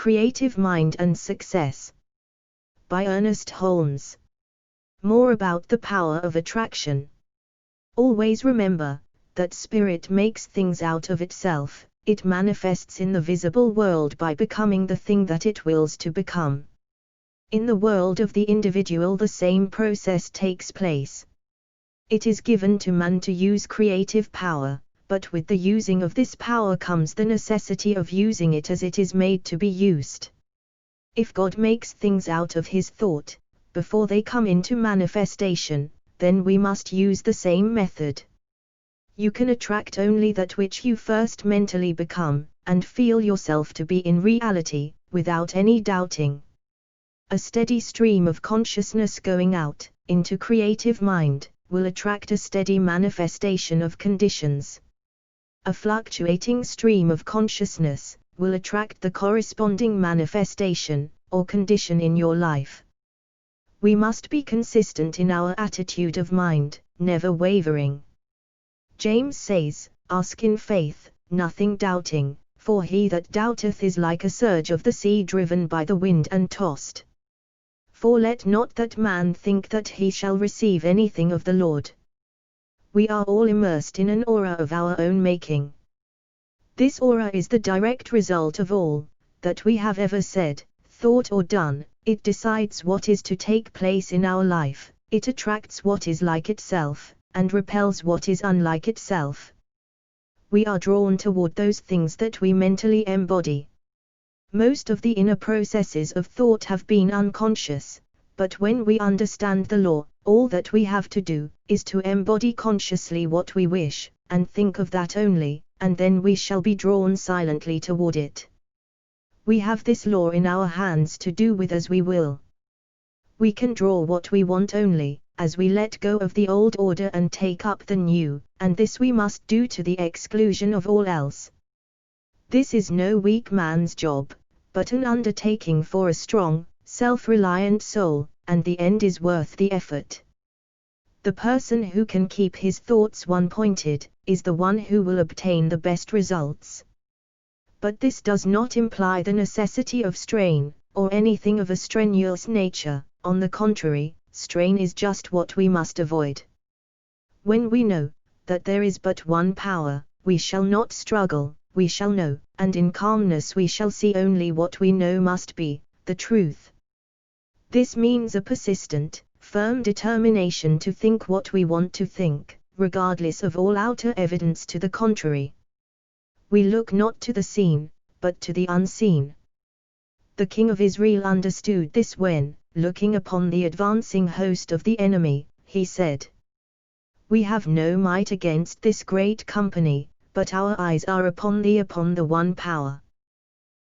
Creative Mind and Success. By Ernest Holmes. More about the power of attraction. Always remember that spirit makes things out of itself. It manifests in the visible world by becoming the thing that it wills to become. In the world of the individual, the same process takes place. It is given to man to use creative power, but with the using of this power comes the necessity of using it as it is made to be used. If God makes things out of his thought, before they come into manifestation, then we must use the same method. You can attract only that which you first mentally become, and feel yourself to be in reality, without any doubting. A steady stream of consciousness going out, into creative mind, will attract a steady manifestation of conditions. A fluctuating stream of consciousness will attract the corresponding manifestation, or condition in your life. We must be consistent in our attitude of mind, never wavering. James says, "Ask in faith, nothing doubting, for he that doubteth is like a surge of the sea driven by the wind and tossed. For let not that man think that he shall receive anything of the Lord." We are all immersed in an aura of our own making. This aura is the direct result of all that we have ever said, thought or done. It decides what is to take place in our life, it attracts what is like itself, and repels what is unlike itself. We are drawn toward those things that we mentally embody. Most of the inner processes of thought have been unconscious, but when we understand the law, all that we have to do is to embody consciously what we wish, and think of that only, and then we shall be drawn silently toward it. We have this law in our hands to do with as we will. We can draw what we want only, as we let go of the old order and take up the new, and this we must do to the exclusion of all else. This is no weak man's job, but an undertaking for a strong, self-reliant soul, and the end is worth the effort. The person who can keep his thoughts one-pointed, is the one who will obtain the best results. But this does not imply the necessity of strain, or anything of a strenuous nature. On the contrary, strain is just what we must avoid. When we know that there is but one power, we shall not struggle, we shall know, and in calmness we shall see only what we know must be, the truth. This means a persistent, firm determination to think what we want to think, regardless of all outer evidence to the contrary. We look not to the seen, but to the unseen. The king of Israel understood this when, looking upon the advancing host of the enemy, he said, "We have no might against this great company, but our eyes are upon thee, upon the one power."